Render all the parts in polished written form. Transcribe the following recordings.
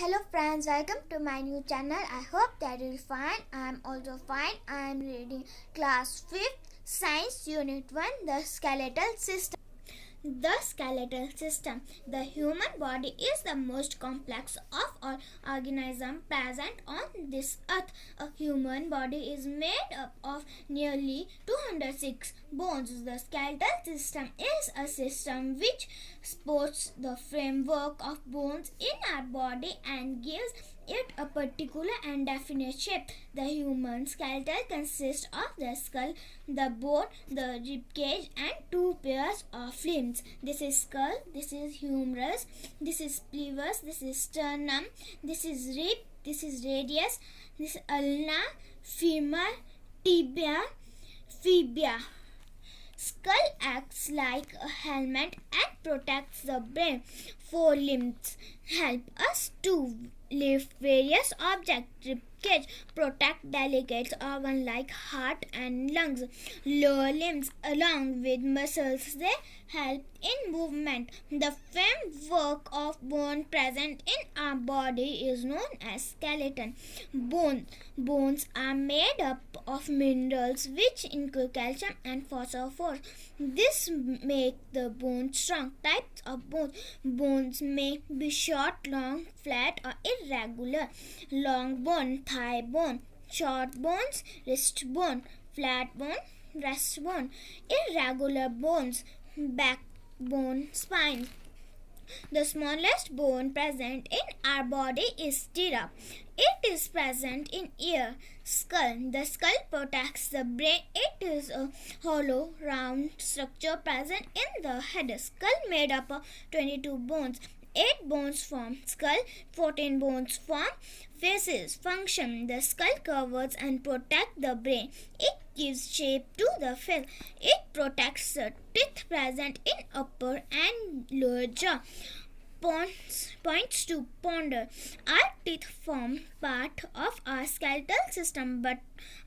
Hello friends, welcome to my new channel. I hope that you'll fine. I am also fine. I am reading class 5th science unit 1, the skeletal system. The skeletal system. The human body is the most complex of all organisms present on this earth. A human body is made up of nearly 206 bones. The skeletal system is a system which supports the framework of bones in our body and gives it a particular and definite shape. The human skeleton consists of the skull, the bone, the rib cage, and two pairs of limbs. This is skull, this is humerus, this is pelvis, this is sternum, this is rib, this is radius, this is ulna, femur, tibia, fibia. Skull acts like a helmet and protects the brain. Four limbs help us to lift various objects. Rib cage protect delicate organs like heart and lungs. Lower limbs, along with muscles, they help in movement. The framework of bone present in our body is known as skeleton. Bones are made up of minerals which include calcium and phosphorus. This makes the bone strong. Types of bones may be short, long, flat, or irregular. Long bone, thigh bone. Short bones, wrist bone. Flat bone, breast bone. Irregular bones, backbone, spine. The smallest bone present in our body is stirrup. It is present in ear, skull. The skull protects the brain. It is a hollow, round structure present in the head. Skull made up of 22 bones. 8 bones form skull, 14 bones form faces. Function. The skull covers and protects the brain. It gives shape to the face. It protects the teeth present in upper and lower jaw. Points to ponder. Our teeth form part of our skeletal system but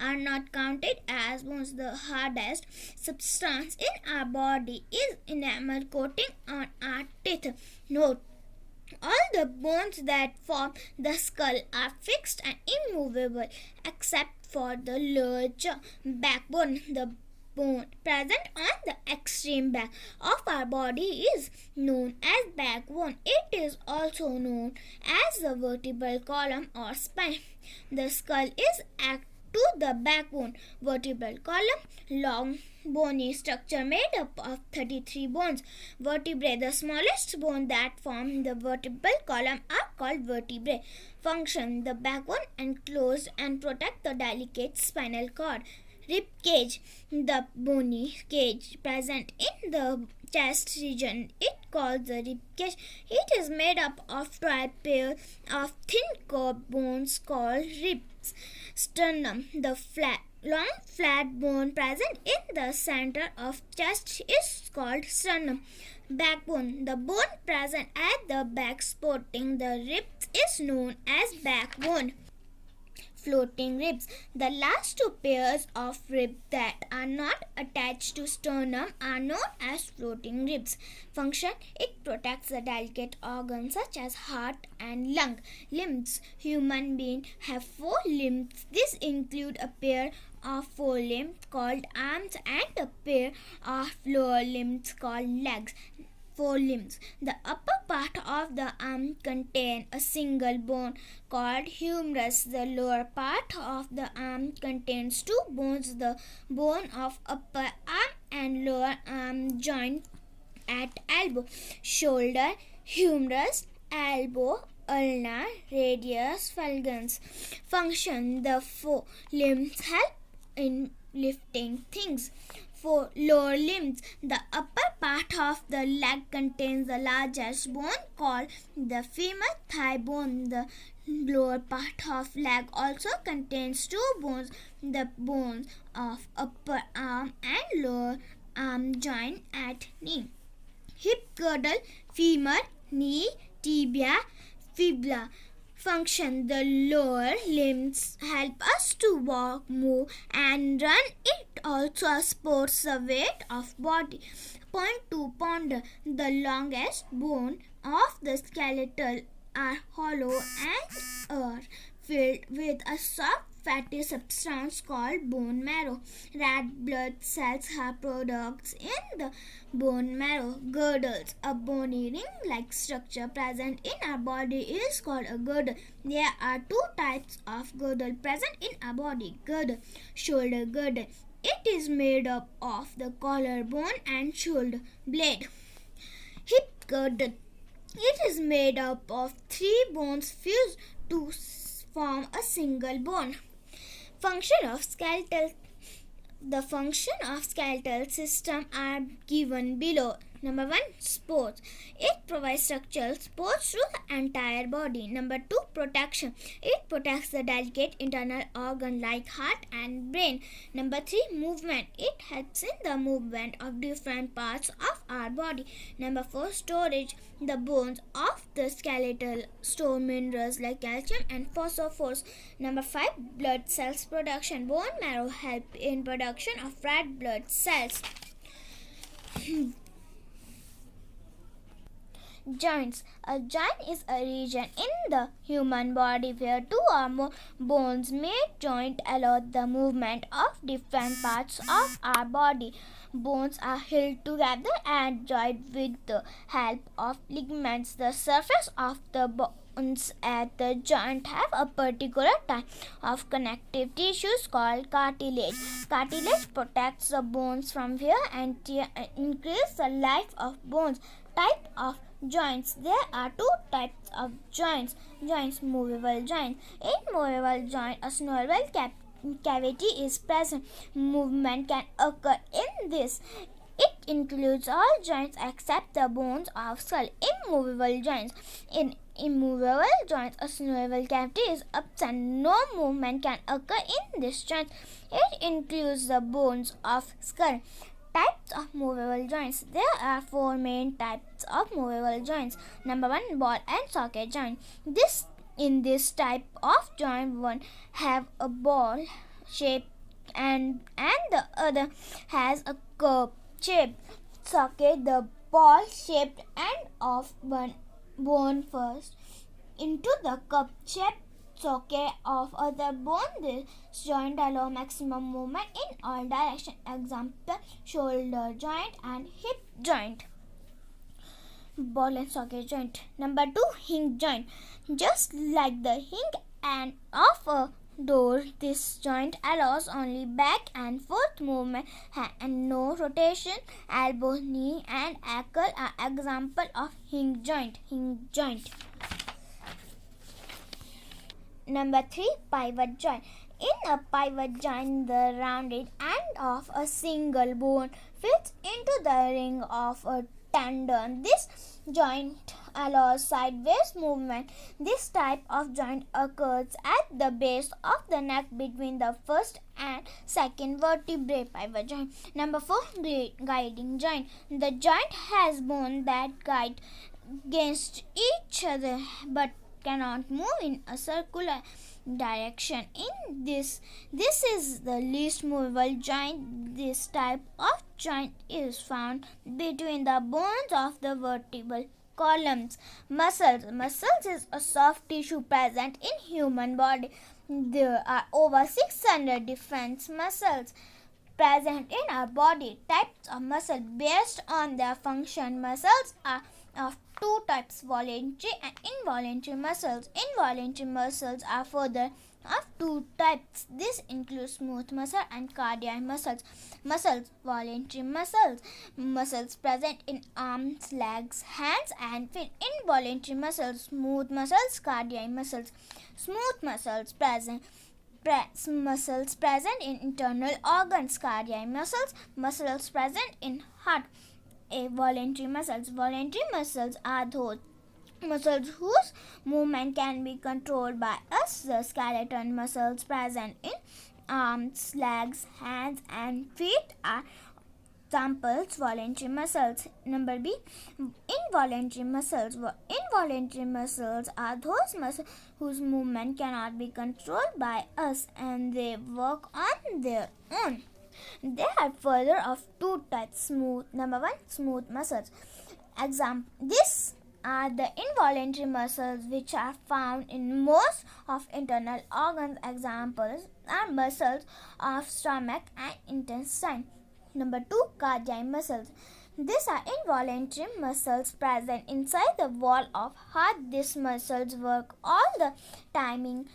are not counted as bones. The hardest substance in our body is enamel coating on our teeth. Note: all the bones that form the skull are fixed and immovable except for the lower jaw. Backbone. The bone present on the extreme back of our body is known as backbone. It is also known as the vertebral column or spine. The skull is attached to the backbone. Vertebral column, long bony structure made up of 33 bones. Vertebrae, the smallest bone that form the vertebral column, are called vertebrae. Function: the backbone enclose and protect the delicate spinal cord. Rib cage, the bony cage present in the chest region. It called the rib cage. It is made up of 12 pairs of thin curved bones called ribs. Sternum, the long flat bone present in the center of chest, is called sternum. Backbone, the bone present at the back supporting the ribs, is known as backbone. Floating ribs. The last two pairs of ribs that are not attached to sternum are known as floating ribs. Function: it protects the delicate organs such as heart and lung. Limbs. Human beings have 4 limbs. These include a pair of forelimbs called arms and a pair of lower limbs called legs. Forelimbs. The upper part of the arm contains a single bone called humerus. The lower part of the arm contains 2 bones, the bone of upper arm and lower arm joint at elbow. Shoulder, humerus, elbow, ulna, radius, fulgens. Function: the 4 limbs help in lifting things. For lower limbs, the upper part of the leg contains the largest bone called the femur thigh bone. The lower part of leg also contains 2 bones, the bones of upper arm and lower arm joint at knee. Hip girdle, femur, knee, tibia, fibula. Function: the lower limbs help us to walk, move, and run. It also supports the weight of body. Point to ponder. The longest bone of the skeletal are hollow and are filled with a soft fatty substance called bone marrow. Red blood cells have products in the bone marrow. Girdles, a bony ring-like structure present in our body, is called a girdle. There are two types of girdle present in our body. Girdle, shoulder girdle. It is made up of the collarbone and shoulder blade. Hip girdle. It is made up of three bones fused to form a single bone. Function of skeletal. The function of skeletal system are given below. Number 1, sports. It provides structural supports to the entire body. Number 2, protection. It protects the delicate internal organ like heart and brain. Number 3, movement. It helps in the movement of different parts of our body. Number 4, storage. The bones of the skeletal store minerals like calcium and phosphorus. Number 5, blood cells production. Bone marrow help in production of red blood cells. Joints. A joint is a region in the human body where two or more bones made joint allow the movement of different parts of our body. Bones are held together and joined with the help of ligaments. The surface of the bones at the joint have a particular type of connective tissues called cartilage. Cartilage protects the bones from wear and tear and increases the life of bones. Type of joints. There are two types of joints. Movable joint. In movable joint, a snovel cavity is present. Movement can occur in this. It includes all joints except the bones of skull. Immovable joints. In immovable joints, a snovel cavity is absent. No movement can occur in this joint. It includes the bones of skull. Types of movable joints. There are four main types of movable joints. Number 1, ball and socket joint. In this type of joint, one have a ball shape and the other has a curve shape. Socket the ball shaped end of one bone first into the cup shaped socket of other bone. This joint allow maximum movement in all directions. Example, shoulder joint and hip joint. Ball and socket joint. Number 2, hinge joint. Just like the hinge and of a door, this joint allows only back and forth movement and no rotation. Elbow, knee and ankle are example of hinge joint. Number 3, pivot joint. In a pivot joint, the rounded end of a single bone fits into the ring of a tendon. This joint allows sideways movement. This type of joint occurs at the base of the neck between the first and second vertebrae. Pivot joint. Number 4, guiding joint. The joint has bones that guide against each other but cannot move in a circular direction. In this is the least movable joint. This type of joint is found between the bones of the vertebral columns. Muscles is a soft tissue present in human body. There are over 600 different muscles present in our body. Types of muscle based on their function. Muscles are of two types, voluntary and involuntary muscles. Involuntary muscles are further of two types. This includes smooth muscle and cardiac muscles. Voluntary muscles present in arms, legs, hands and feet. Involuntary muscles, smooth muscles, cardiac muscles. Smooth muscles present in internal organs. Cardiac muscles present in heart. Voluntary muscles are those muscles whose movement can be controlled by us. The skeletal muscles present in arms, legs, hands and feet are examples. Voluntary muscles. Number B, involuntary muscles. Involuntary muscles are those muscles whose movement cannot be controlled by us and they work on their own. There are further of two types. Number 1, smooth muscles. This are the involuntary muscles which are found in most of internal organs. Examples are muscles of stomach and intestine. Number 2, cardiac muscles. These are involuntary muscles present inside the wall of heart. These muscles work all the time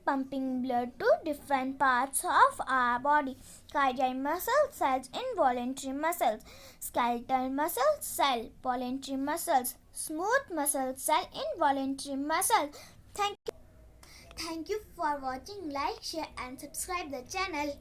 pumping blood to different parts of our body. Cardiac muscle cells, involuntary muscles. Skeletal muscle cell, voluntary muscles. Smooth muscle cell, involuntary muscle. Thank you for watching. Like, share and subscribe the channel.